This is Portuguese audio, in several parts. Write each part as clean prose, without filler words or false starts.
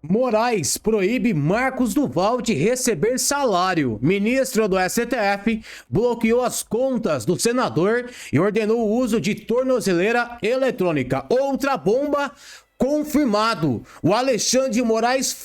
Moraes proíbe Marcos Duval de receber salário. Ministro do STF bloqueou as contas do senador e ordenou o uso de tornozeleira eletrônica. Outra bomba confirmado. O Alexandre de Moraes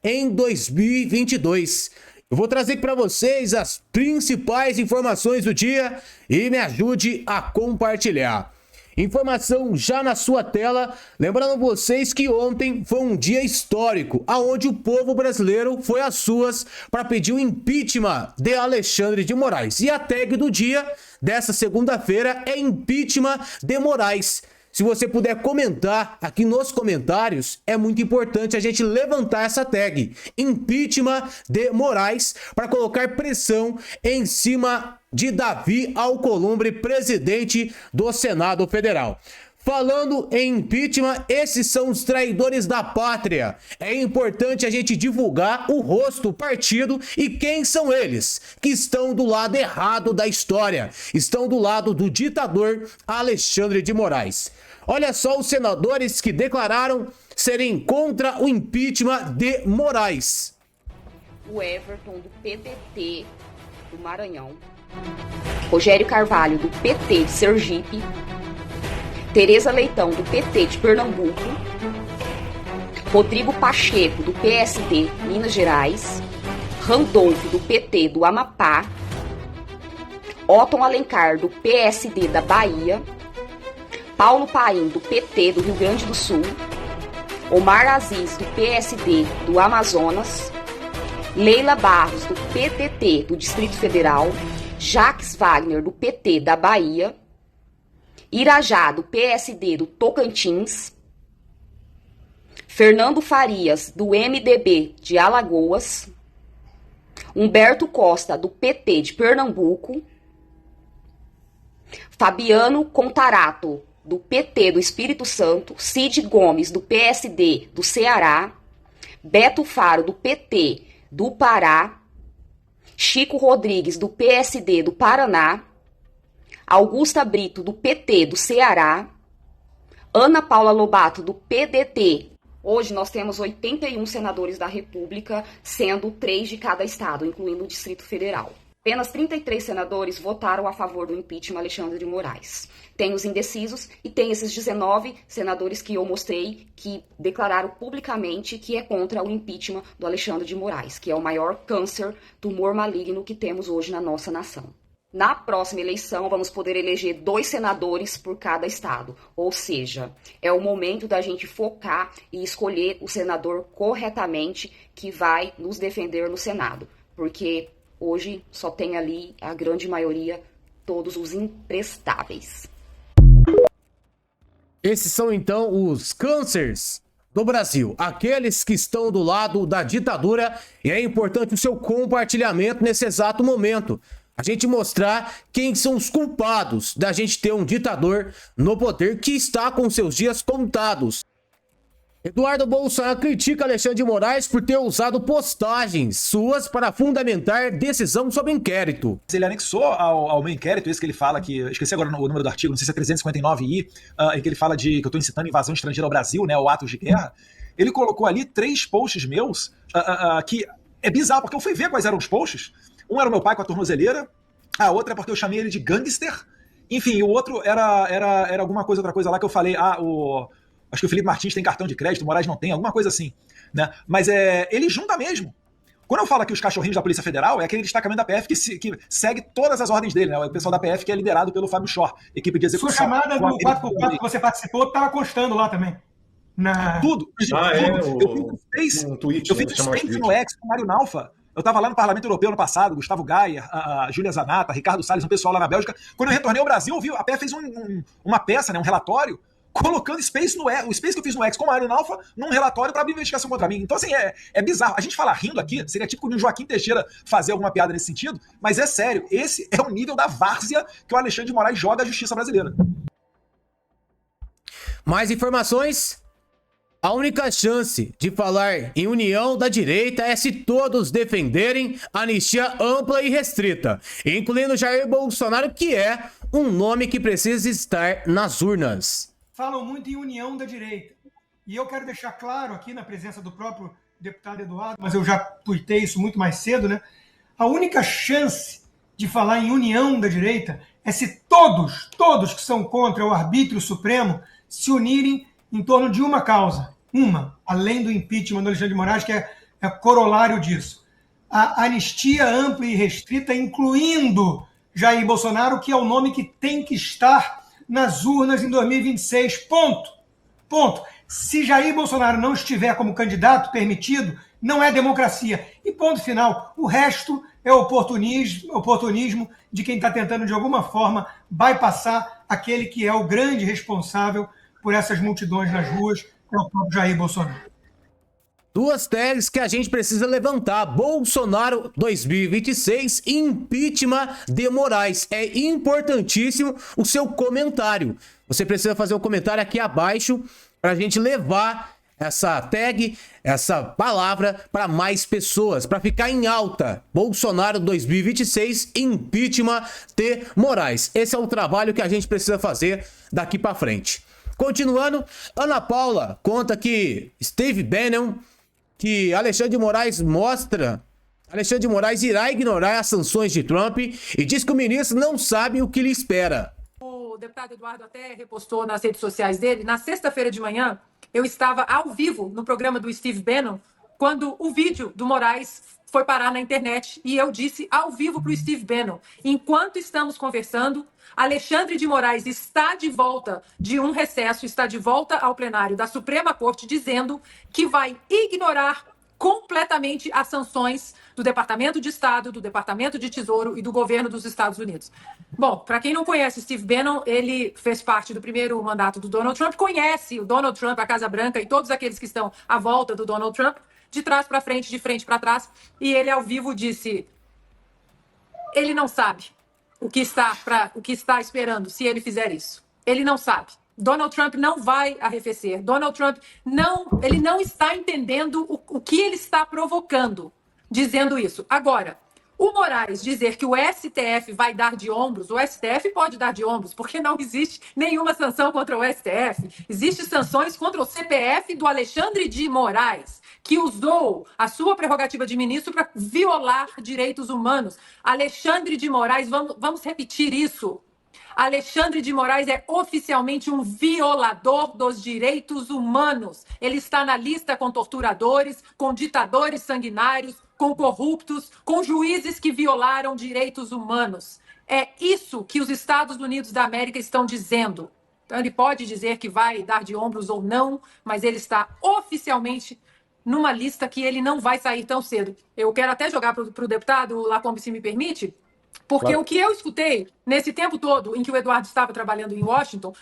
em 2022. Eu vou trazer para vocês as principais informações do dia e me ajude a compartilhar. Informação já na sua tela, lembrando vocês que ontem foi um dia histórico, aonde o povo brasileiro foi às ruas para pedir o impeachment de Alexandre de Moraes. E a tag do dia dessa segunda-feira é impeachment de Moraes. Se você puder comentar aqui nos comentários, é muito importante a gente levantar essa tag, impeachment de Moraes, para colocar pressão em cima de Davi Alcolumbre, presidente do Senado Federal. Falando em impeachment, esses são os traidores da pátria. É importante a gente divulgar o rosto, o partido e quem são eles que estão do lado errado da história. Estão do lado do ditador Alexandre de Moraes. Olha só os senadores que declararam serem contra o impeachment de Moraes. O Everton, do PDT do Maranhão. Rogério Carvalho, do PT de Sergipe. Tereza Leitão, do PT de Pernambuco. Rodrigo Pacheco, do PSD, Minas Gerais. Randolfo, do PT do Amapá. Otton Alencar, do PSD da Bahia. Paulo Paim, do PT do Rio Grande do Sul. Omar Aziz, do PSD do Amazonas. Leila Barros, do PDT do Distrito Federal. Jacques Wagner, do PT da Bahia. Irajá, do PSD do Tocantins. Fernando Farias, do MDB de Alagoas. Humberto Costa, do PT de Pernambuco. Fabiano Contarato, do PT do Espírito Santo. Cid Gomes, do PSD do Ceará. Beto Faro, do PT do Pará. Chico Rodrigues, do PSD do Paraná. Augusta Brito, do PT do Ceará. Ana Paula Lobato, do PDT. Hoje nós temos 81 senadores da República, sendo 3 de cada estado, incluindo o Distrito Federal. Apenas 33 senadores votaram a favor do impeachment Alexandre de Moraes. Tem os indecisos e tem esses 19 senadores que eu mostrei que declararam publicamente que é contra o impeachment do Alexandre de Moraes, que é o maior câncer, tumor maligno que temos hoje na nossa nação. Na próxima eleição, vamos poder eleger 2 senadores por cada estado. Ou seja, é o momento da gente focar e escolher o senador corretamente que vai nos defender no Senado. Porque hoje só tem ali a grande maioria, todos os imprestáveis. Esses são então os cânceres do Brasil, aqueles que estão do lado da ditadura, e é importante o seu compartilhamento nesse exato momento. A gente mostrar quem são os culpados da gente ter um ditador no poder que está com seus dias contados. Eduardo Bolsonaro critica Alexandre de Moraes por ter usado postagens suas para fundamentar decisão sobre inquérito. Ele anexou ao meu inquérito, esse que ele fala que, eu esqueci agora o número do artigo, não sei se é 359I, em que ele fala que eu estou incitando invasão estrangeira ao Brasil, né, ou atos de guerra. Ele colocou ali 3 posts meus, que é bizarro, porque eu fui ver quais eram os posts. Um era o meu pai com a tornozeleira, a outra é porque eu chamei ele de gangster, enfim, o outro era alguma coisa, outra coisa lá que eu falei, acho que o Felipe Martins tem cartão de crédito, o Moraes não tem, alguma coisa assim, né? Mas ele junta mesmo. Quando eu falo aqui os cachorrinhos da Polícia Federal, é aquele destacamento da PF que segue todas as ordens dele, né? O pessoal da PF que é liderado pelo Fábio Shor, equipe de execução. Sua chamada do 4x4 que você participou estava constando lá também. Tudo. Eu fiz space no X com o Mário Nalfa. Eu estava lá no Parlamento Europeu no passado, Gustavo Gaia, a Júlia Zanata, Ricardo Salles, um pessoal lá na Bélgica. Quando eu retornei ao Brasil, a PF fez uma peça, né, um relatório, colocando Space no X, o Space que eu fiz no X com o Mário Nalfa num relatório para abrir investigação contra mim. Então, assim, é bizarro. A gente fala rindo aqui, seria típico de Joaquim Teixeira fazer alguma piada nesse sentido, mas é sério, esse é o nível da várzea que o Alexandre de Moraes joga à justiça brasileira. Mais informações? A única chance de falar em união da direita é se todos defenderem anistia ampla e restrita, incluindo Jair Bolsonaro, que é um nome que precisa estar nas urnas. Falam muito em união da direita. E eu quero deixar claro aqui, na presença do próprio deputado Eduardo, mas eu já tuitei isso muito mais cedo, né? A única chance de falar em união da direita é se todos que são contra o arbítrio supremo se unirem em torno de uma causa, além do impeachment do Alexandre de Moraes, que é corolário disso. A anistia ampla e restrita, incluindo Jair Bolsonaro, que é o nome que tem que estar nas urnas em 2026. Ponto. Se Jair Bolsonaro não estiver como candidato permitido, não é democracia. E ponto final. O resto é oportunismo de quem está tentando, de alguma forma, bypassar aquele que é o grande responsável por essas multidões nas ruas, que é o próprio Jair Bolsonaro. Duas tags que a gente precisa levantar. Bolsonaro 2026, impeachment de Moraes. É importantíssimo o seu comentário. Você precisa fazer um comentário aqui abaixo para a gente levar essa tag, essa palavra para mais pessoas, para ficar em alta. Bolsonaro 2026, impeachment de Moraes. Esse é o trabalho que a gente precisa fazer daqui para frente. Continuando, Ana Paula conta que Steve Bannon, que Alexandre de Moraes irá ignorar as sanções de Trump e diz que o ministro não sabe o que lhe espera. O deputado Eduardo até repostou nas redes sociais dele. Na sexta-feira de manhã, eu estava ao vivo no programa do Steve Bannon, quando o vídeo do Moraes foi parar na internet. E eu disse ao vivo para o Steve Bannon: enquanto estamos conversando, Alexandre de Moraes está de volta de um recesso, está de volta ao plenário da Suprema Corte, dizendo que vai ignorar completamente as sanções do Departamento de Estado, do Departamento de Tesouro e do governo dos Estados Unidos. Bom, para quem não conhece Steve Bannon, ele fez parte do primeiro mandato do Donald Trump, conhece o Donald Trump, a Casa Branca e todos aqueles que estão à volta do Donald Trump, de trás para frente, de frente para trás, e ele ao vivo disse: ele não sabe o que está esperando se ele fizer isso. Ele não sabe. Donald Trump não vai arrefecer. Donald Trump ele não está entendendo o que ele está provocando, dizendo isso. Agora, o Moraes dizer que o STF vai dar de ombros, o STF pode dar de ombros, porque não existe nenhuma sanção contra o STF. Existem sanções contra o CPF do Alexandre de Moraes, que usou a sua prerrogativa de ministro para violar direitos humanos. Alexandre de Moraes, vamos repetir isso. Alexandre de Moraes é oficialmente um violador dos direitos humanos. Ele está na lista com torturadores, com ditadores sanguinários, com corruptos, com juízes que violaram direitos humanos. É isso que os Estados Unidos da América estão dizendo. Então, ele pode dizer que vai dar de ombros ou não, mas ele está oficialmente numa lista que ele não vai sair tão cedo. Eu quero até jogar para o deputado Lacombe, se me permite, porque claro, o que eu escutei nesse tempo todo em que o Eduardo estava trabalhando em Washington,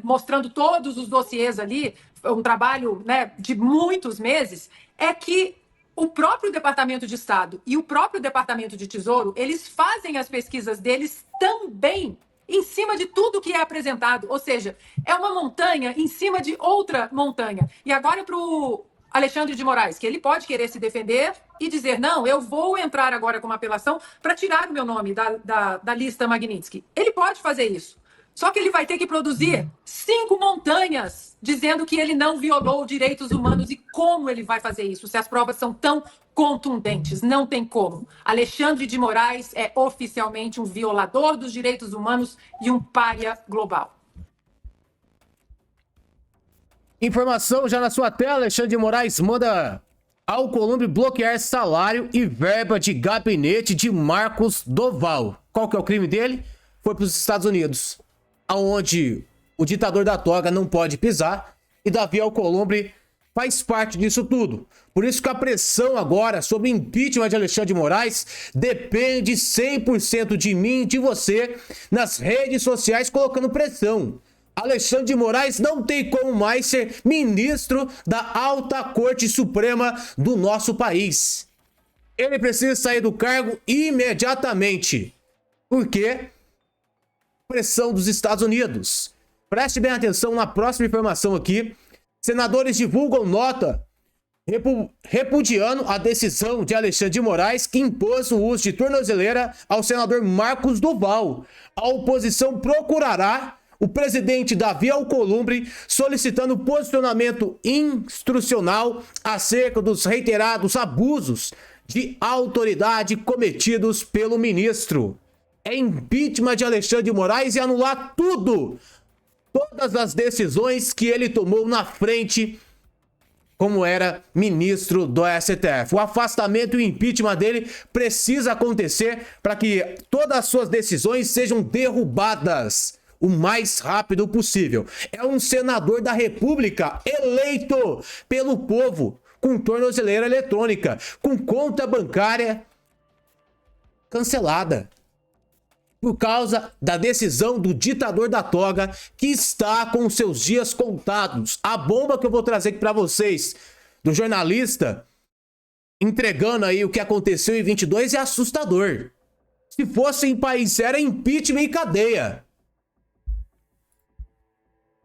mostrando todos os dossiês ali, um trabalho, de muitos meses, é que o próprio Departamento de Estado e o próprio Departamento de Tesouro, eles fazem as pesquisas deles também em cima de tudo que é apresentado. Ou seja, é uma montanha em cima de outra montanha. E agora para o Alexandre de Moraes, que ele pode querer se defender e dizer: não, eu vou entrar agora com uma apelação para tirar o meu nome da lista Magnitsky. Ele pode fazer isso. Só que ele vai ter que produzir 5 montanhas dizendo que ele não violou direitos humanos. E como ele vai fazer isso, se as provas são tão contundentes? Não tem como. Alexandre de Moraes é oficialmente um violador dos direitos humanos e um pária global. Informação já na sua tela. Alexandre de Moraes manda Alcolumbre bloquear salário e verba de gabinete de Marcos Doval. Qual que é o crime dele? Foi para os Estados Unidos, onde o ditador da toga não pode pisar, e Davi Alcolumbre faz parte disso tudo. Por isso que a pressão agora sobre o impeachment de Alexandre de Moraes depende 100% de mim e de você nas redes sociais colocando pressão. Alexandre de Moraes não tem como mais ser ministro da Alta Corte Suprema do nosso país. Ele precisa sair do cargo imediatamente. Por quê? Pressão dos Estados Unidos. Preste bem atenção na próxima informação aqui. Senadores divulgam nota repudiando a decisão de Alexandre de Moraes, que impôs o uso de tornozeleira ao senador Marcos Doval. A oposição procurará o presidente Davi Alcolumbre solicitando posicionamento instrucional acerca dos reiterados abusos de autoridade cometidos pelo ministro. É impeachment de Alexandre de Moraes e anular tudo, todas as decisões que ele tomou na frente como era ministro do STF. O afastamento e o impeachment dele precisa acontecer para que todas as suas decisões sejam derrubadas o mais rápido possível. É um senador da República eleito pelo povo, com tornozeleira eletrônica, com conta bancária cancelada, por causa da decisão do ditador da toga, que está com seus dias contados. A bomba que eu vou trazer aqui para vocês, do jornalista, entregando aí o que aconteceu em 22, é assustador. Se fosse em país sério, é impeachment e cadeia.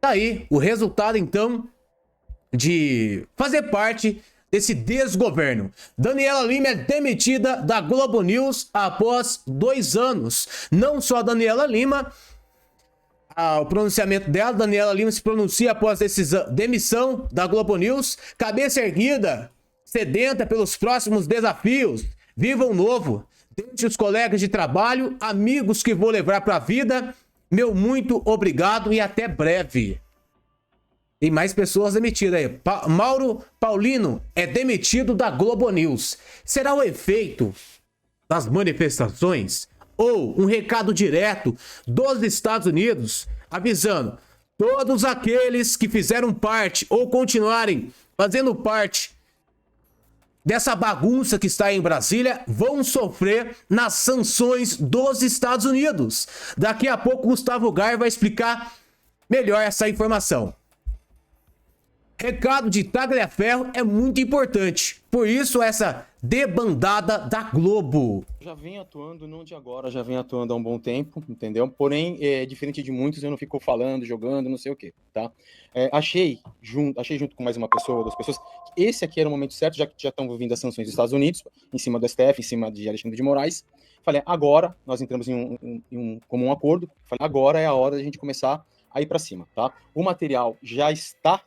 Tá aí o resultado, então, de fazer parte desse desgoverno. Daniela Lima é demitida da Globo News após 2 anos. Não só a Daniela Lima, o pronunciamento dela, Daniela Lima se pronuncia após demissão da Globo News. Cabeça erguida, sedenta pelos próximos desafios. Viva o novo. Dentre os colegas de trabalho, amigos que vou levar para a vida, meu muito obrigado e até breve. Tem mais pessoas demitidas aí. Mauro Paulino é demitido da Globo News. Será o efeito das manifestações ou um recado direto dos Estados Unidos avisando todos aqueles que fizeram parte ou continuarem fazendo parte dessa bagunça que está em Brasília vão sofrer nas sanções dos Estados Unidos? Daqui a pouco Gustavo Gaia vai explicar melhor essa informação. Recado de Tagliaferro é muito importante, por isso essa debandada da Globo. Já vem atuando, não de agora, já vem atuando há um bom tempo, entendeu? Porém, diferente de muitos, eu não fico falando, jogando, não sei o quê, tá? Achei junto com mais uma pessoa, 2 pessoas, que esse aqui era o momento certo, já que já estão vindo as sanções dos Estados Unidos, em cima do STF, em cima de Alexandre de Moraes. Falei, agora, nós entramos em um comum acordo, falei, agora é a hora da gente começar a ir para cima, tá? O material já está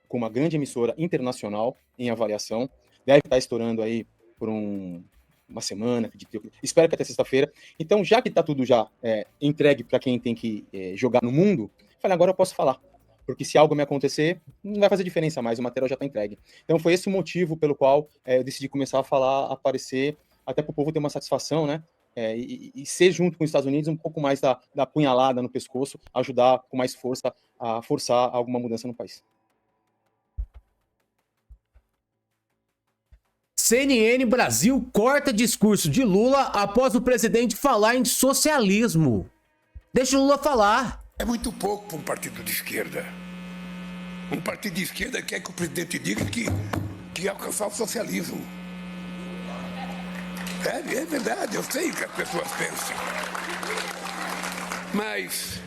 com uma grande emissora internacional em avaliação, deve estar estourando aí por uma semana, espero que até sexta-feira. Então, já que está tudo já entregue para quem tem que jogar no mundo, falei, agora eu posso falar, porque se algo me acontecer, não vai fazer diferença mais, o material já está entregue. Então, foi esse o motivo pelo qual eu decidi começar a falar, a aparecer, até para o povo ter uma satisfação, né? E ser junto com os Estados Unidos um pouco mais da punhalada no pescoço, ajudar com mais força a forçar alguma mudança no país. CNN Brasil corta discurso de Lula após o presidente falar em socialismo. Deixa o Lula falar. É muito pouco para um partido de esquerda. Um partido de esquerda quer que o presidente diga que alcançar o socialismo. É verdade, eu sei o que as pessoas pensam. Mas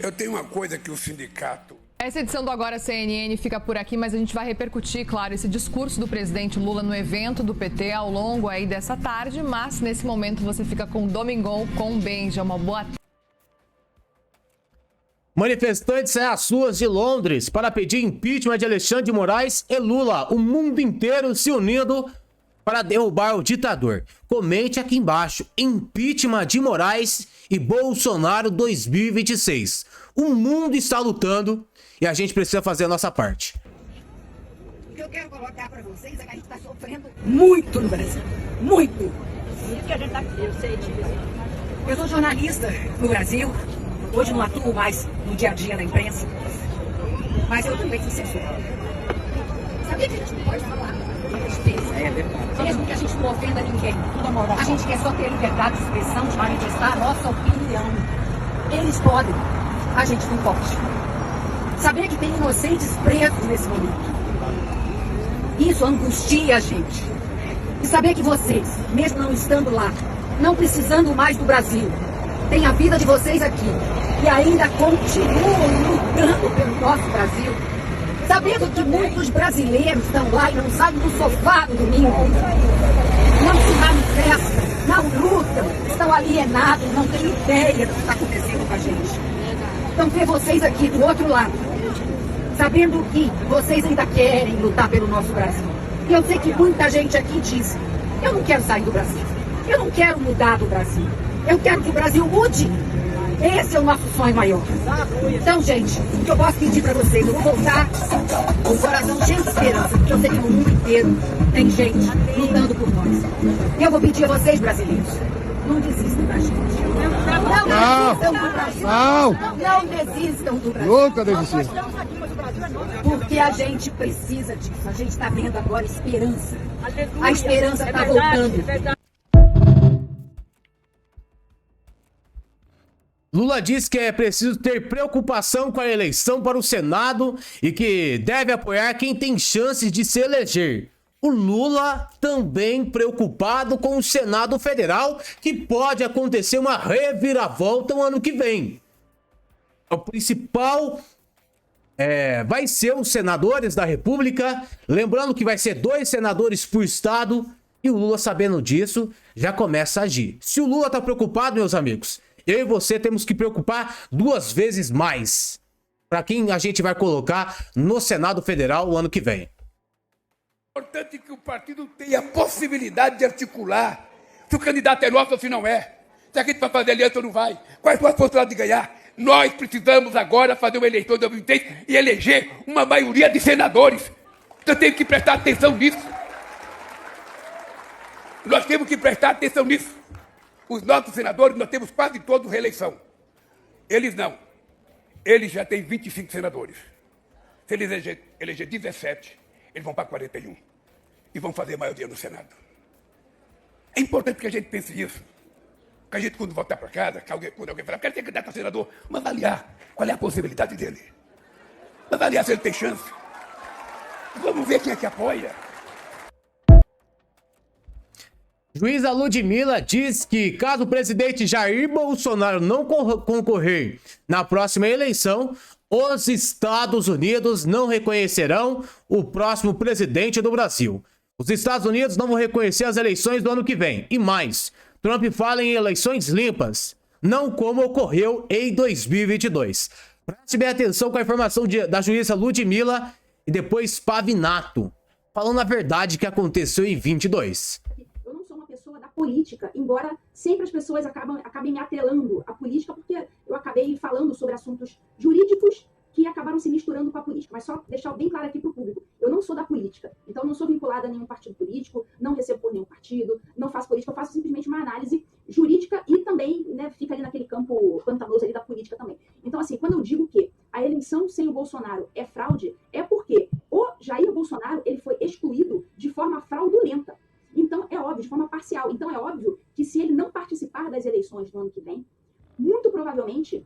eu tenho uma coisa que o sindicato... Essa edição do Agora CNN fica por aqui, mas a gente vai repercutir, claro, esse discurso do presidente Lula no evento do PT ao longo aí dessa tarde, mas nesse momento você fica com Domingão com Benja. Uma boa tarde. Manifestantes saem às ruas de Londres para pedir impeachment de Alexandre de Moraes e Lula. O mundo inteiro se unindo para derrubar o ditador. Comente aqui embaixo: impeachment de Moraes e Bolsonaro 2026. O mundo está lutando e a gente precisa fazer a nossa parte. O que eu quero colocar para vocês é que a gente está sofrendo muito no Brasil. Muito. Porque a gente tá... Eu sei disso. Eu sou jornalista no Brasil. Hoje não atuo mais no dia a dia na imprensa. Mas eu também fui censurada. Sabia que a gente não pode falar? Mesmo que a gente não ofenda ninguém. A gente quer só ter liberdade de expressão, de manifestar a nossa opinião. Eles podem. A gente não pode. Saber que tem inocentes presos nesse momento. Isso angustia a gente. E saber que vocês, mesmo não estando lá, não precisando mais do Brasil, têm a vida de vocês aqui e ainda continuam lutando pelo nosso Brasil. Sabendo que muitos brasileiros estão lá e não saem do sofá no domingo. Não se manifestam, não lutam, estão alienados, não têm ideia do que está acontecendo com a gente. Então ver vocês aqui do outro lado, sabendo que vocês ainda querem lutar pelo nosso Brasil. E eu sei que muita gente aqui diz, eu não quero sair do Brasil, eu não quero mudar do Brasil, eu quero que o Brasil mude. Esse é o nosso sonho maior. Então, gente, o que eu posso pedir para vocês, eu vou voltar com o coração cheio de esperança, porque eu sei que no mundo inteiro tem gente lutando por nós. E eu vou pedir a vocês, brasileiros, não desistam da gente. Não desistam do Brasil. Não desistam do Brasil. Nunca desistir. Porque a gente precisa disso. A gente está vendo agora esperança. A esperança está voltando. Lula diz que é preciso ter preocupação com a eleição para o Senado e que deve apoiar quem tem chances de se eleger. O Lula também preocupado com o Senado Federal, que pode acontecer uma reviravolta no ano que vem. O principal vai ser os senadores da República, lembrando que vai ser 2 senadores por estado, e o Lula, sabendo disso, já começa a agir. Se o Lula tá preocupado, meus amigos, eu e você temos que preocupar 2 vezes mais para quem a gente vai colocar no Senado Federal o ano que vem. É importante que o partido tenha a possibilidade de articular se o candidato é nosso ou se não é. Se a gente vai fazer aliança ou não vai. Quais são as possibilidades de ganhar? Nós precisamos agora fazer uma eleição de 2023 e eleger uma maioria de senadores. Então tem que prestar atenção nisso. Nós temos que prestar atenção nisso. Os nossos senadores, nós temos quase todos reeleição. Eles não. Eles já têm 25 senadores. Se eles eleger 17, eles vão para 41. E vão fazer a maioria no Senado. É importante que a gente pense isso. Que a gente, quando voltar para casa, quando alguém falar, quero ser candidato a senador, vamos avaliar qual é a possibilidade dele. Vamos avaliar se ele tem chance. Vamos ver quem é que apoia. Juíza Ludmilla diz que caso o presidente Jair Bolsonaro não concorrer na próxima eleição, os Estados Unidos não reconhecerão o próximo presidente do Brasil. Os Estados Unidos não vão reconhecer as eleições do ano que vem. E mais, Trump fala em eleições limpas, não como ocorreu em 2022. Preste bem atenção com a informação da juíza Ludmilla e depois Pavinato, falando a verdade que aconteceu em 22. Da política, embora sempre as pessoas acabem me atrelando à política, porque eu acabei falando sobre assuntos jurídicos que acabaram se misturando com a política. Mas só deixar bem claro aqui para o público, eu não sou da política, então não sou vinculada a nenhum partido político, não recebo por nenhum partido, não faço política, eu faço simplesmente uma análise jurídica e também, né, fica ali naquele campo pantanoso ali da política também. Então, assim, quando eu digo que a eleição sem o Bolsonaro é fraude, é porque o Jair Bolsonaro ele foi excluído de forma fraudulenta. Então, é óbvio, de forma parcial. Então, é óbvio que se ele não participar das eleições do ano que vem, muito provavelmente,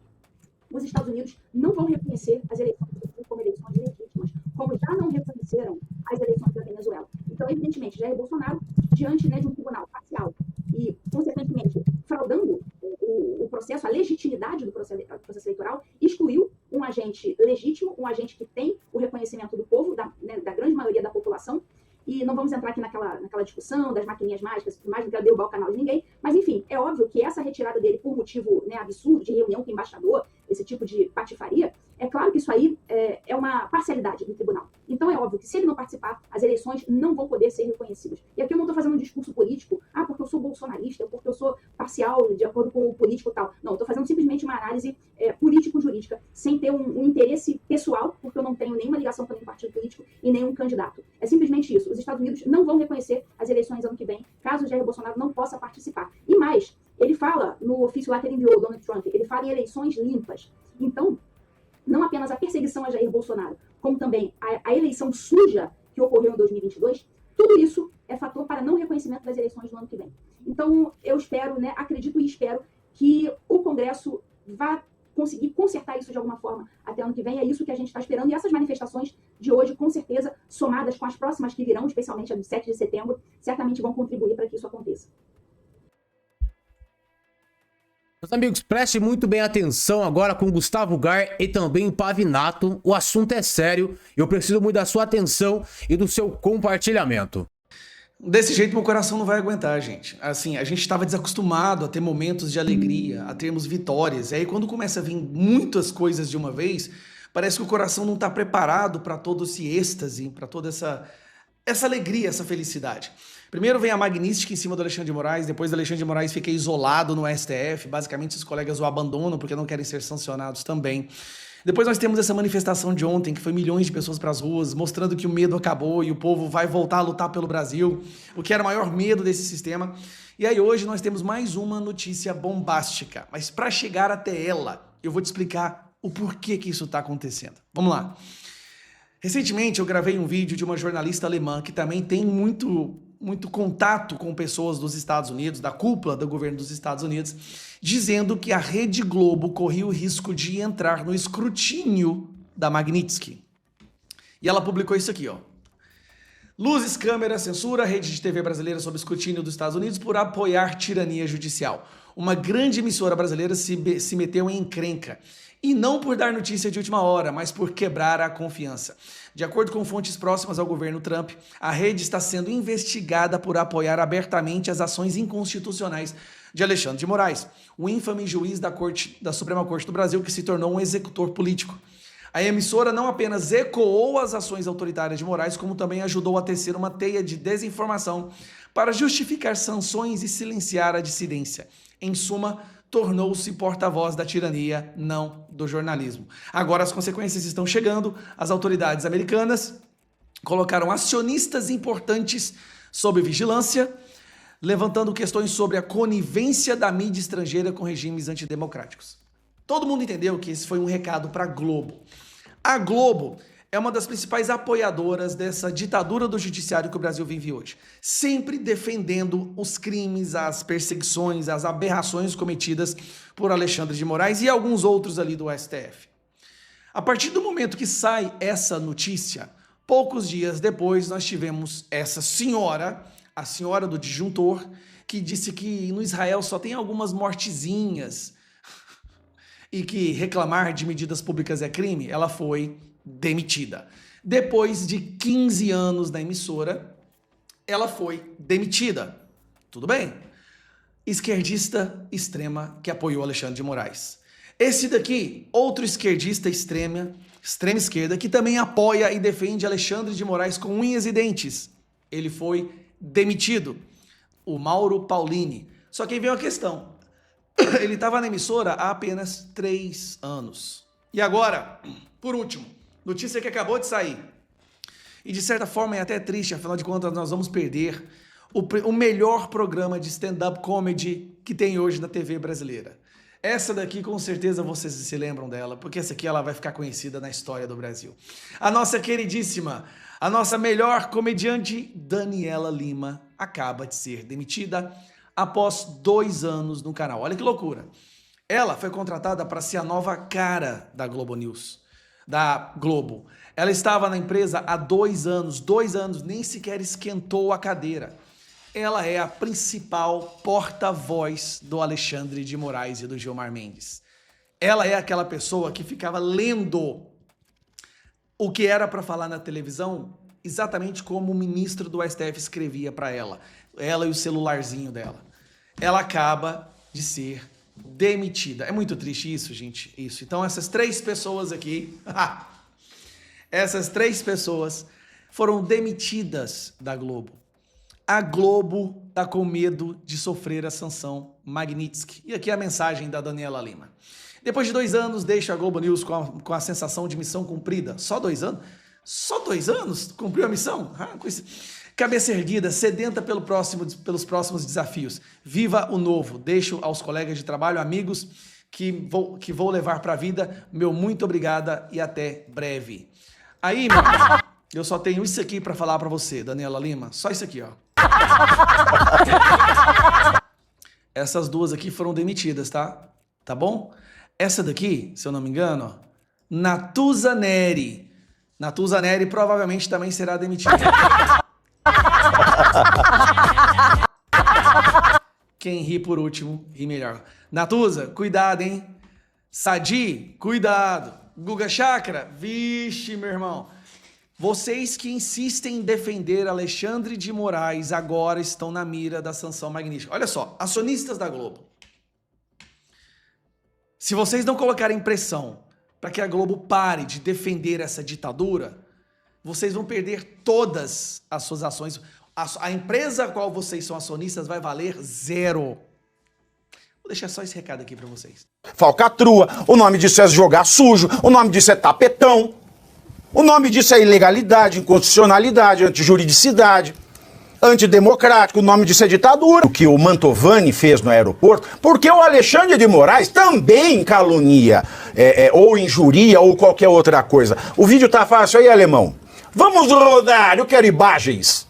os Estados Unidos não vão reconhecer as eleições como eleições legítimas, como já não reconheceram as eleições da Venezuela. Então, evidentemente, Jair Bolsonaro, diante, né, de um tribunal parcial e, consequentemente, fraudando o processo, a legitimidade do processo eleitoral, excluiu um agente legítimo, um agente que tem o reconhecimento do povo, da grande maioria da população. E não vamos entrar aqui naquela discussão das maquininhas mágicas e tudo mais, não quero derrubar o canal de ninguém. Mas, enfim, é óbvio que essa retirada dele por motivo, né, absurdo, de reunião com o embaixador, esse tipo de patifaria, é claro que isso aí é uma parcialidade do tribunal. Então, é óbvio que se ele não participar, as eleições não vão poder ser reconhecidas. E aqui eu não estou fazendo um discurso político, porque eu sou bolsonarista, porque eu sou parcial, de acordo com o político e tal. Não, eu estou fazendo simplesmente uma análise político-jurídica, sem ter um interesse pessoal, porque eu não tenho nenhuma ligação com nenhum partido político e nenhum candidato. É simplesmente isso. Os Estados Unidos não vão reconhecer as eleições ano que vem, caso o Jair Bolsonaro não possa participar. E mais, ele fala, no ofício lá que ele enviou ao Donald Trump, ele fala em eleições limpas. Então, não apenas a perseguição a Jair Bolsonaro, como também a eleição suja que ocorreu em 2022, tudo isso é fator para não reconhecimento das eleições do ano que vem. Então, eu espero, né, acredito e espero que o Congresso vá conseguir consertar isso de alguma forma até ano que vem. É isso que a gente está esperando. E essas manifestações de hoje, com certeza, somadas com as próximas que virão, especialmente a do 7 de setembro, certamente vão contribuir para que isso aconteça. Meus amigos, preste muito bem atenção agora com Gustavo Gar e também o Pavinato. O assunto é sério e eu preciso muito da sua atenção e do seu compartilhamento. Desse jeito meu coração não vai aguentar, gente. Assim, a gente estava desacostumado a ter momentos de alegria, a termos vitórias. E aí quando começa a vir muitas coisas de uma vez, parece que o coração não está preparado para todo esse êxtase, para toda essa alegria, essa felicidade. Primeiro vem a Magnística em cima do Alexandre de Moraes, depois do Alexandre de Moraes fica isolado no STF, basicamente os colegas o abandonam porque não querem ser sancionados também. Depois nós temos essa manifestação de ontem, que foi milhões de pessoas para as ruas, mostrando que o medo acabou e o povo vai voltar a lutar pelo Brasil, o que era o maior medo desse sistema. E aí hoje nós temos mais uma notícia bombástica, mas para chegar até ela, eu vou te explicar o porquê que isso está acontecendo. Vamos lá. Recentemente eu gravei um vídeo de uma jornalista alemã que também tem muito contato com pessoas dos Estados Unidos, da cúpula do governo dos Estados Unidos, dizendo que a Rede Globo corria o risco de entrar no escrutínio da Magnitsky. E ela publicou isso aqui, ó. Luzes, câmera, censura, rede de TV brasileira sob escrutínio dos Estados Unidos por apoiar tirania judicial. Uma grande emissora brasileira se meteu em encrenca. E não por dar notícia de última hora, mas por quebrar a confiança. De acordo com fontes próximas ao governo Trump, a rede está sendo investigada por apoiar abertamente as ações inconstitucionais de Alexandre de Moraes, o infame juiz da Suprema Corte do Brasil que se tornou um executor político. A emissora não apenas ecoou as ações autoritárias de Moraes, como também ajudou a tecer uma teia de desinformação para justificar sanções e silenciar a dissidência. Em suma, tornou-se porta-voz da tirania, não do jornalismo. Agora as consequências estão chegando, as autoridades americanas colocaram acionistas importantes sob vigilância, levantando questões sobre a conivência da mídia estrangeira com regimes antidemocráticos. Todo mundo entendeu que esse foi um recado para a Globo. A Globo é uma das principais apoiadoras dessa ditadura do judiciário que o Brasil vive hoje, sempre defendendo os crimes, as perseguições, as aberrações cometidas por Alexandre de Moraes e alguns outros ali do STF. A partir do momento que sai essa notícia, poucos dias depois nós tivemos essa senhora, a senhora do disjuntor, que disse que no Israel só tem algumas mortezinhas e que reclamar de medidas públicas é crime. Ela foi demitida. Depois de 15 anos na emissora, ela foi demitida. Tudo bem? Esquerdista extrema que apoiou Alexandre de Moraes. Esse daqui, outro esquerdista extrema esquerda, que também apoia e defende Alexandre de Moraes com unhas e dentes. Ele foi demitido. O Mauro Paulini. Só que aí veio a questão. Ele estava na emissora há apenas 3 anos. E agora, por último, notícia que acabou de sair. E de certa forma é até triste, afinal de contas nós vamos perder o melhor programa de stand-up comedy que tem hoje na TV brasileira. Essa daqui com certeza vocês se lembram dela, porque essa aqui ela vai ficar conhecida na história do Brasil. A nossa queridíssima, a nossa melhor comediante, Daniela Lima, acaba de ser demitida após 2 anos no canal. Olha que loucura. Ela foi contratada para ser a nova cara da Globo News. Da Globo. Ela estava na empresa há 2 anos, 2 anos, nem sequer esquentou a cadeira. Ela é a principal porta-voz do Alexandre de Moraes e do Gilmar Mendes. Ela é aquela pessoa que ficava lendo o que era para falar na televisão, exatamente como o ministro do STF escrevia para ela. Ela e o celularzinho dela. Ela acaba de ser demitida. É muito triste isso, gente. Isso. Então essas 3 pessoas aqui, essas 3 pessoas foram demitidas da Globo. A Globo tá com medo de sofrer a sanção Magnitsky. E aqui a mensagem da Daniela Lima. Depois de 2 anos, deixa a Globo News com a sensação de missão cumprida. Só 2 anos? Só 2 anos? Cumpriu a missão? Cabeça erguida, sedenta pelos próximos desafios. Viva o novo. Deixo aos colegas de trabalho, amigos, que vou levar para a vida. Meu muito obrigada e até breve. Aí, meu amigo, eu só tenho isso aqui para falar para você, Daniela Lima. Só isso aqui, ó. Essas 2 aqui foram demitidas, tá? Tá bom? Essa daqui, se eu não me engano, ó, Natuza Neri. Natuza Neri provavelmente também será demitida. Quem ri por último, ri melhor. Natuza, cuidado, hein? Sadi, cuidado. Guga Chakra, vixe, meu irmão. Vocês que insistem em defender Alexandre de Moraes agora estão na mira da sanção magnífica. Olha só, acionistas da Globo. Se vocês não colocarem pressão para que a Globo pare de defender essa ditadura, vocês vão perder todas as suas ações. A empresa a qual vocês são acionistas vai valer 0. Vou deixar só esse recado aqui para vocês. Falcatrua, o nome disso é jogar sujo, o nome disso é tapetão. O nome disso é ilegalidade, inconstitucionalidade, antijuridicidade, antidemocrático, o nome disso é ditadura. O que o Mantovani fez no aeroporto, porque o Alexandre de Moraes também calunia, ou injuria, ou qualquer outra coisa. O vídeo tá fácil aí, alemão. Vamos rodar, eu quero imagens.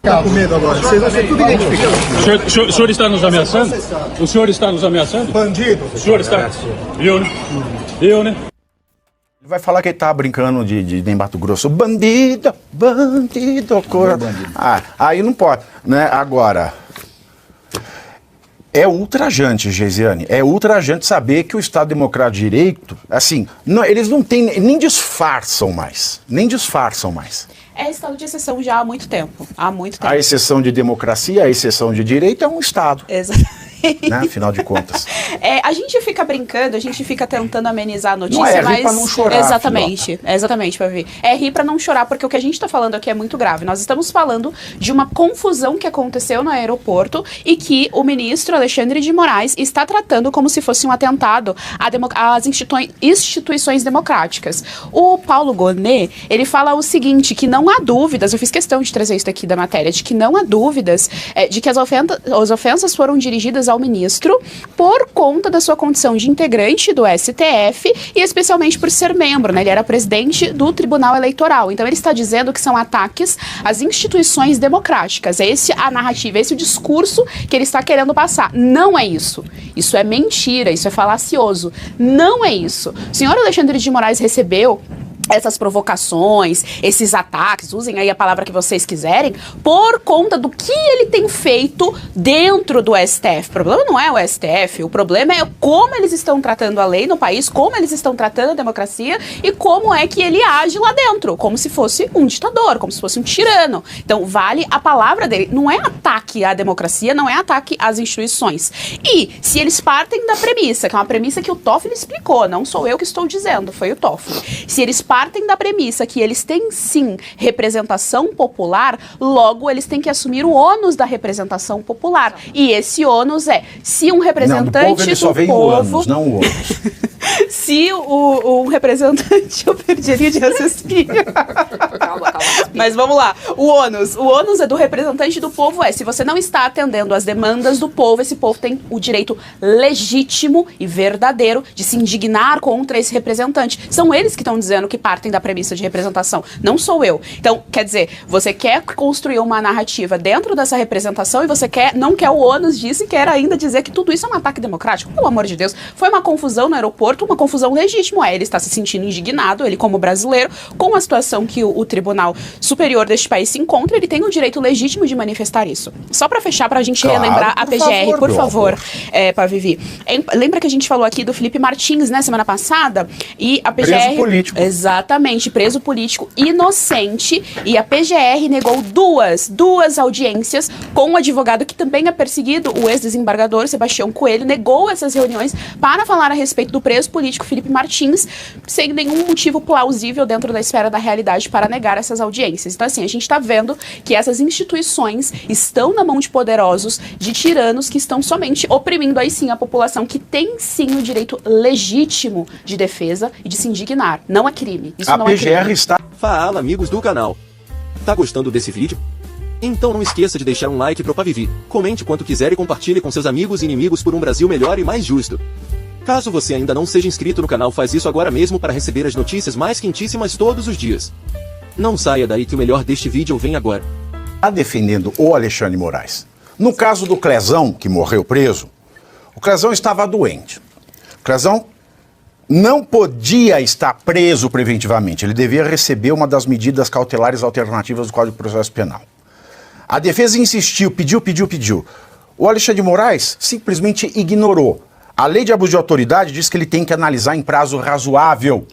Tá com medo agora, vocês vão ser tudo identificados. O senhor está nos ameaçando? O senhor está nos ameaçando? Bandido. O senhor está... Eu, né? Eu, né? Vai falar que ele tá brincando de Mato Grosso. Bandido, cor. Aí não pode, né? Agora, é ultrajante, Geisiane, é ultrajante saber que o Estado Democrático de Direito, assim, não, eles não têm, nem disfarçam mais. É estado de exceção já há muito tempo. A exceção de democracia, a exceção de direito é um Estado. Exatamente. Né? Afinal de contas. A gente fica brincando, a gente fica tentando amenizar a notícia, não é, mas... rir pra não chorar, exatamente, Pavi. É rir pra não chorar, porque o que a gente tá falando aqui é muito grave. Nós estamos falando de uma confusão que aconteceu no aeroporto e que o ministro Alexandre de Moraes está tratando como se fosse um atentado às instituições democráticas. O Paulo Gonet, ele fala o seguinte, que não há dúvidas, eu fiz questão de trazer isso aqui da matéria, de que não há dúvidas de que as ofensas foram dirigidas ao ministro por conta da sua condição de integrante do STF e especialmente por ser membro, né? Ele era presidente do Tribunal Eleitoral. Então ele está dizendo que são ataques às instituições democráticas. É esse a narrativa, esse o discurso que ele está querendo passar. Não é isso. Isso é mentira, isso é falacioso. Não é isso. O senhor Alexandre de Moraes recebeu essas provocações, esses ataques, usem aí a palavra que vocês quiserem, por conta do que ele tem feito dentro do STF. O problema não é o STF, o problema é como eles estão tratando a lei no país, como eles estão tratando a democracia e como é que ele age lá dentro, como se fosse um ditador, como se fosse um tirano. Então, vale a palavra dele. Não é ataque à democracia, não é ataque às instituições. E, se eles partem da premissa, que é uma premissa que o Toffoli explicou, não sou eu que estou dizendo, foi o Toffoli. Se eles partem da premissa que eles têm sim representação popular, logo eles têm que assumir o ônus da representação popular. E esse ônus é, se um representante do povo, ele só vem o ônus, não o ônus. Se um representante, eu perdi a linha de raciocínio. Calma. Mas vamos lá. O ônus é do representante do povo, se você não está atendendo às demandas do povo, esse povo tem o direito legítimo e verdadeiro de se indignar contra esse representante. São eles que estão dizendo que partem da premissa de representação, não sou eu. Então, quer dizer, você quer construir uma narrativa dentro dessa representação e você não quer o ônus disso e quer ainda dizer que tudo isso é um ataque democrático. Pelo amor de Deus, foi uma confusão no aeroporto, uma confusão legítima. Ele está se sentindo indignado, ele como brasileiro, com a situação que o Tribunal Superior deste país se encontra, ele tem o direito legítimo de manifestar isso. Só para fechar, para a gente relembrar a PGR, por favor, Pavivi. Lembra que a gente falou aqui do Felipe Martins, né, semana passada? E a PGR... Preso político. Exatamente, preso político inocente, e a PGR negou duas audiências com um advogado que também é perseguido, o ex-desembargador Sebastião Coelho, negou essas reuniões para falar a respeito do preso político Felipe Martins, sem nenhum motivo plausível dentro da esfera da realidade para negar essas audiências. Então, assim, a gente está vendo que essas instituições estão na mão de poderosos, de tiranos que estão somente oprimindo aí sim a população que tem sim o direito legítimo de defesa e de se indignar. Não é crime. Isso a não PGR é crime. está... Fala, amigos do canal. Tá gostando desse vídeo? Então não esqueça de deixar um like pro Pavivi, comente quanto quiser e compartilhe com seus amigos e inimigos por um Brasil melhor e mais justo. Caso você ainda não seja inscrito no canal, faz isso agora mesmo para receber as notícias mais quentíssimas todos os dias. Não saia daí que o melhor deste vídeo vem agora. Está defendendo o Alexandre de Moraes. No caso do Clezão, que morreu preso, o Clezão estava doente. O Clezão não podia estar preso preventivamente. Ele devia receber uma das medidas cautelares alternativas do Código de Processo Penal. A defesa insistiu, pediu. O Alexandre de Moraes simplesmente ignorou. A lei de abuso de autoridade diz que ele tem que analisar em prazo razoável.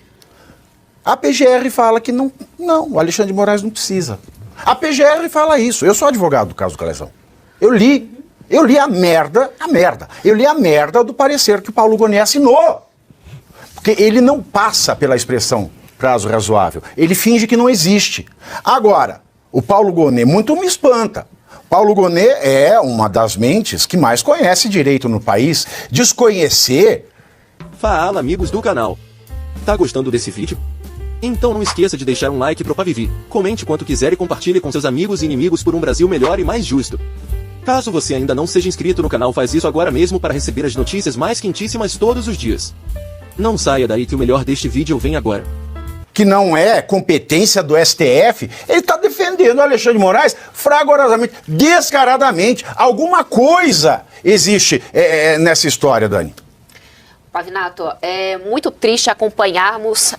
A PGR fala que não, o Alexandre de Moraes não precisa. A PGR fala isso. Eu sou advogado do caso do Calezão. Eu li a merda. Eu li a merda do parecer que o Paulo Gonet assinou. Porque ele não passa pela expressão prazo razoável. Ele finge que não existe. Agora, o Paulo Gonet muito me espanta. Paulo Gonet é uma das mentes que mais conhece direito no país. Desconhecer... Fala, amigos do canal. Tá gostando desse vídeo? Então não esqueça de deixar um like pro Pavivi, comente quanto quiser e compartilhe com seus amigos e inimigos por um Brasil melhor e mais justo. Caso você ainda não seja inscrito no canal, faz isso agora mesmo para receber as notícias mais quentíssimas todos os dias. Não saia daí que o melhor deste vídeo vem agora. Que não é competência do STF, ele está defendendo o Alexandre de Moraes fragorosamente, descaradamente. Alguma coisa existe nessa história, Dani. Pavinato, é muito triste acompanharmos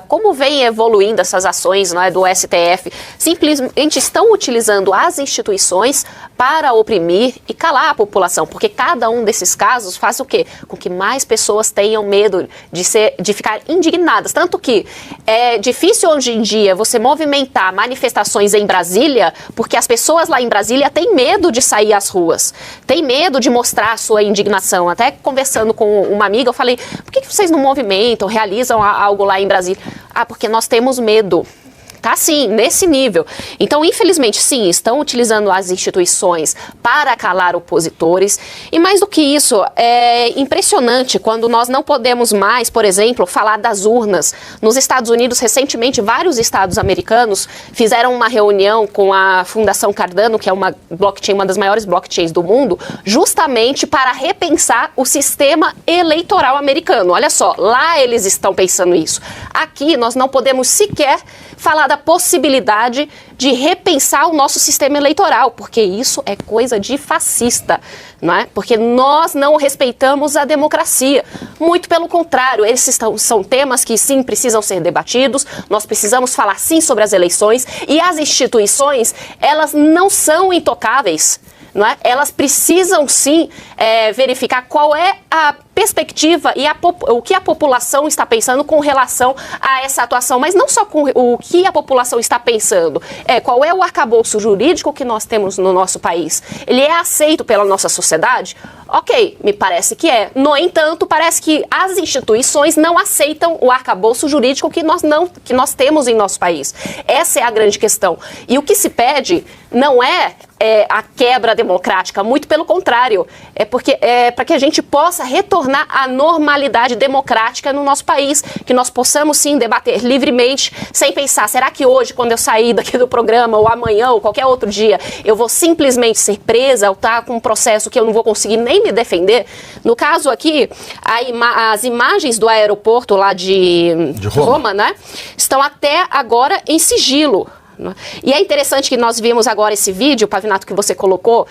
como vem evoluindo essas ações, não é, do STF. Simplesmente estão utilizando as instituições para oprimir e calar a população, porque cada um desses casos faz o quê? Com que mais pessoas tenham medo de ficar indignadas. Tanto que é difícil hoje em dia você movimentar manifestações em Brasília, porque as pessoas lá em Brasília têm medo de sair às ruas, têm medo de mostrar a sua indignação. Até conversando com uma amiga, eu falei, por que vocês não movimentam, realizam algo lá em Brasília? Ah, porque nós temos medo. Tá sim, nesse nível. Então, infelizmente, sim, estão utilizando as instituições para calar opositores. E mais do que isso, é impressionante quando nós não podemos mais, por exemplo, falar das urnas. Nos Estados Unidos, recentemente, vários estados americanos fizeram uma reunião com a Fundação Cardano, que é uma blockchain, uma das maiores blockchains do mundo, justamente para repensar o sistema eleitoral americano. Olha só, lá eles estão pensando isso. Aqui nós não podemos sequer falar da possibilidade de repensar o nosso sistema eleitoral, porque isso é coisa de fascista, não é? Porque nós não respeitamos a democracia. Muito pelo contrário, esses são temas que sim precisam ser debatidos, nós precisamos falar sim sobre as eleições e as instituições, elas não são intocáveis. Não é? Elas precisam sim verificar qual é a perspectiva e o que a população está pensando com relação a essa atuação, mas não só com o que a população está pensando, qual é o arcabouço jurídico que nós temos no nosso país. Ele é aceito pela nossa sociedade? Ok, me parece que é. No entanto, parece que as instituições não aceitam o arcabouço jurídico que nós temos em nosso país. Essa é a grande questão. E o que se pede não é a quebra democrática, muito pelo contrário, para que a gente possa retornar à normalidade democrática no nosso país, que nós possamos sim debater livremente, sem pensar, será que hoje, quando eu sair daqui do programa, ou amanhã, ou qualquer outro dia, eu vou simplesmente ser presa, ou estar com um processo que eu não vou conseguir nem me defender? No caso aqui, as imagens do aeroporto lá de Roma, né, estão até agora em sigilo. E é interessante que nós vimos agora esse vídeo, Pavinato, que você colocou,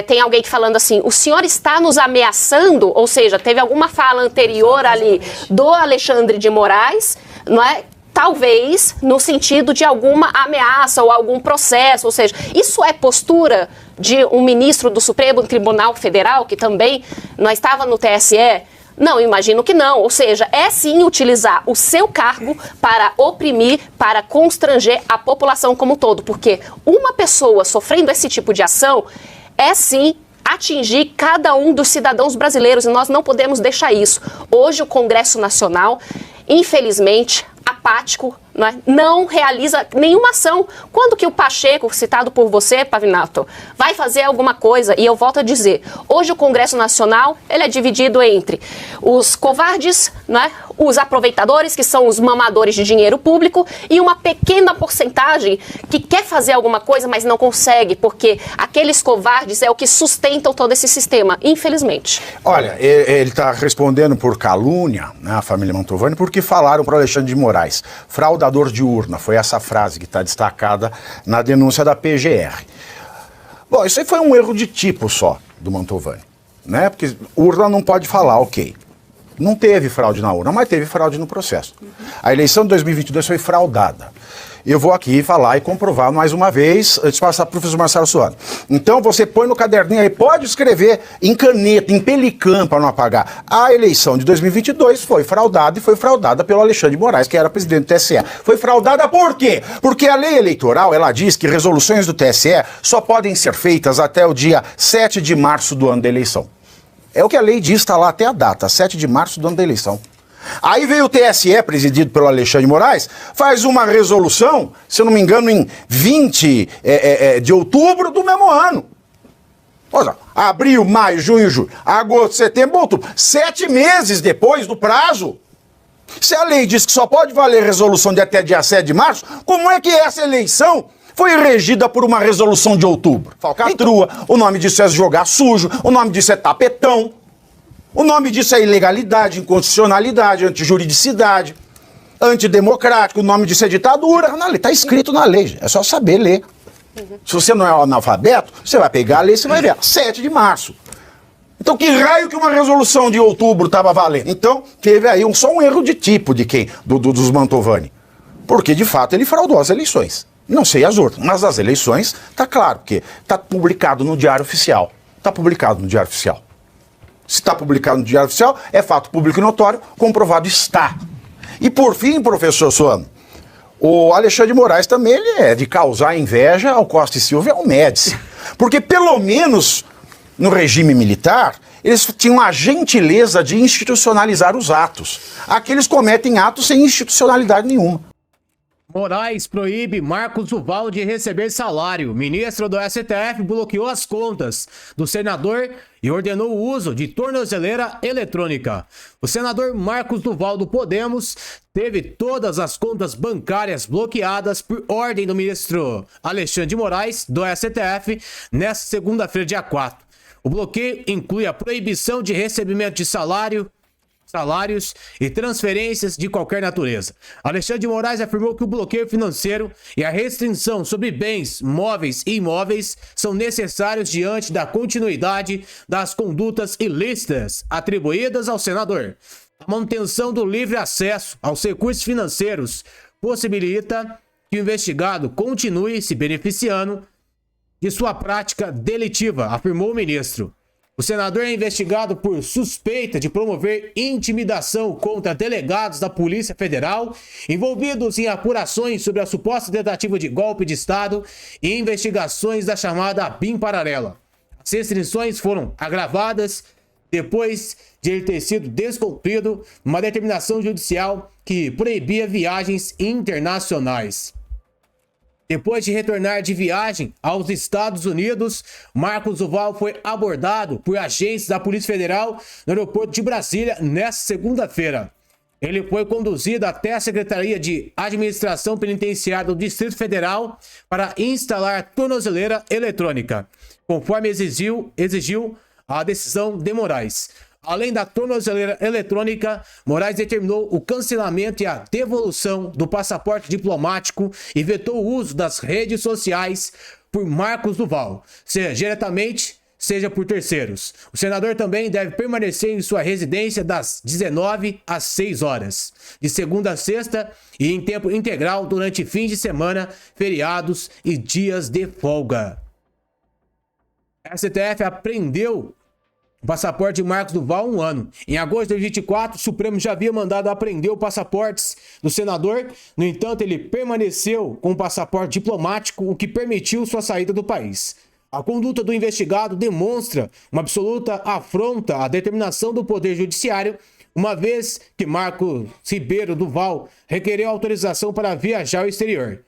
tem alguém que falando assim, o senhor está nos ameaçando, ou seja, teve alguma fala anterior ali do Alexandre de Moraes, não é? Talvez no sentido de alguma ameaça ou algum processo, ou seja, isso é postura de um ministro do Supremo Tribunal Federal, que também não estava no TSE? Não, imagino que não. Ou seja, é sim utilizar o seu cargo para oprimir, para constranger a população como um todo. Porque uma pessoa sofrendo esse tipo de ação é sim atingir cada um dos cidadãos brasileiros. E nós não podemos deixar isso. Hoje o Congresso Nacional, infelizmente, apático, não realiza nenhuma ação. Quando que o Pacheco, citado por você, Pavinato, vai fazer alguma coisa? E eu volto a dizer, hoje o Congresso Nacional, ele é dividido entre os covardes, os aproveitadores, que são os mamadores de dinheiro público, e uma pequena porcentagem que quer fazer alguma coisa, mas não consegue, porque aqueles covardes é o que sustentam todo esse sistema, infelizmente. Olha, ele está respondendo por calúnia, a família Mantovani, porque falaram para o Alexandre de Moraes, fraudador de urna, foi essa frase que está destacada na denúncia da PGR. Bom, isso aí foi um erro de tipo só do Mantovani, né? Porque urna não pode falar, ok. Não teve fraude na urna, mas teve fraude no processo. A eleição de 2022 foi fraudada. eu vou aqui falar e comprovar mais uma vez, antes de passar para o professor Marcelo Suano. Então você põe no caderninho aí, pode escrever em caneta, em pelicam para não apagar. A eleição de 2022 foi fraudada e foi fraudada pelo Alexandre de Moraes, que era presidente do TSE. Foi fraudada por quê? Porque a lei eleitoral, ela diz que resoluções do TSE só podem ser feitas até o dia 7 de março do ano da eleição. É o que a lei diz, está lá até a data, 7 de março do ano da eleição. Aí veio o TSE, presidido pelo Alexandre de Moraes, faz uma resolução, se eu não me engano, em 20 de outubro do mesmo ano. Olha, abril, maio, junho, julho, agosto, setembro, outubro. 7 meses depois do prazo. Se a lei diz que só pode valer resolução de até dia 7 de março, como é que essa eleição foi regida por uma resolução de outubro? Falcatrua, o nome disso é jogar sujo, o nome disso é tapetão. O nome disso é ilegalidade, inconstitucionalidade, antijuridicidade, antidemocrático, o nome disso é ditadura. Está escrito na lei, é só saber ler. Se você não é analfabeto, você vai pegar a lei e você vai ver, 7 de março. Então que raio que uma resolução de outubro estava valendo? Então teve aí só um erro de tipo de quem? Dos Mantovani. Porque de fato ele fraudou as eleições. Não sei as outras, mas as eleições está claro, porque está publicado no Diário Oficial. Está publicado no Diário Oficial. Se está publicado no Diário Oficial, é fato público e notório, comprovado está. E por fim, professor Suano, o Alexandre de Moraes também ele é de causar inveja ao Costa e Silva e ao Médici. Porque pelo menos no regime militar, eles tinham a gentileza de institucionalizar os atos. Aqui eles cometem atos sem institucionalidade nenhuma. Moraes proíbe Marcos Duval de receber salário. Ministro do STF bloqueou as contas do senador e ordenou o uso de tornozeleira eletrônica. O senador Marcos Duval do Podemos teve todas as contas bancárias bloqueadas por ordem do ministro Alexandre de Moraes, do STF, nesta segunda-feira, dia 4. O bloqueio inclui a proibição de recebimento de salários e transferências de qualquer natureza. Alexandre de Moraes afirmou que o bloqueio financeiro e a restrição sobre bens móveis e imóveis são necessários diante da continuidade das condutas ilícitas atribuídas ao senador. A manutenção do livre acesso aos recursos financeiros possibilita que o investigado continue se beneficiando de sua prática delitiva, afirmou o ministro. O senador é investigado por suspeita de promover intimidação contra delegados da Polícia Federal envolvidos em apurações sobre a suposta tentativa de golpe de Estado e investigações da chamada BIM paralela. As restrições foram agravadas depois de ele ter sido descumprido uma determinação judicial que proibia viagens internacionais. Depois de retornar de viagem aos Estados Unidos, Marcos Duval foi abordado por agentes da Polícia Federal no aeroporto de Brasília nesta segunda-feira. Ele foi conduzido até a Secretaria de Administração Penitenciária do Distrito Federal para instalar tornozeleira eletrônica, conforme exigiu a decisão de Moraes. Além da tornozeleira eletrônica, Moraes determinou o cancelamento e a devolução do passaporte diplomático e vetou o uso das redes sociais por Marcos Duval, seja diretamente, seja por terceiros. O senador também deve permanecer em sua residência das 19 às 6 horas, de segunda a sexta e em tempo integral durante fins de semana, feriados e dias de folga. A STF apreendeu o passaporte de Marcos Duval há um ano. Em agosto de 2024, o Supremo já havia mandado apreender os passaportes do senador. No entanto, ele permaneceu com o passaporte diplomático, o que permitiu sua saída do país. A conduta do investigado demonstra uma absoluta afronta à determinação do Poder Judiciário, uma vez que Marcos Ribeiro Duval requereu autorização para viajar ao exterior,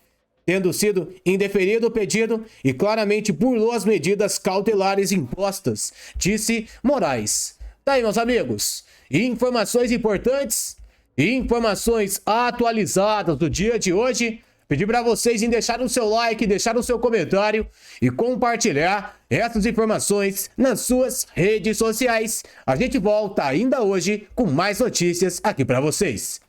tendo sido indeferido o pedido e claramente burlou as medidas cautelares impostas, disse Moraes. Tá aí, meus amigos, informações importantes e informações atualizadas do dia de hoje. Pedir para vocês em deixar o seu like, deixar o seu comentário e compartilhar essas informações nas suas redes sociais. A gente volta ainda hoje com mais notícias aqui para vocês.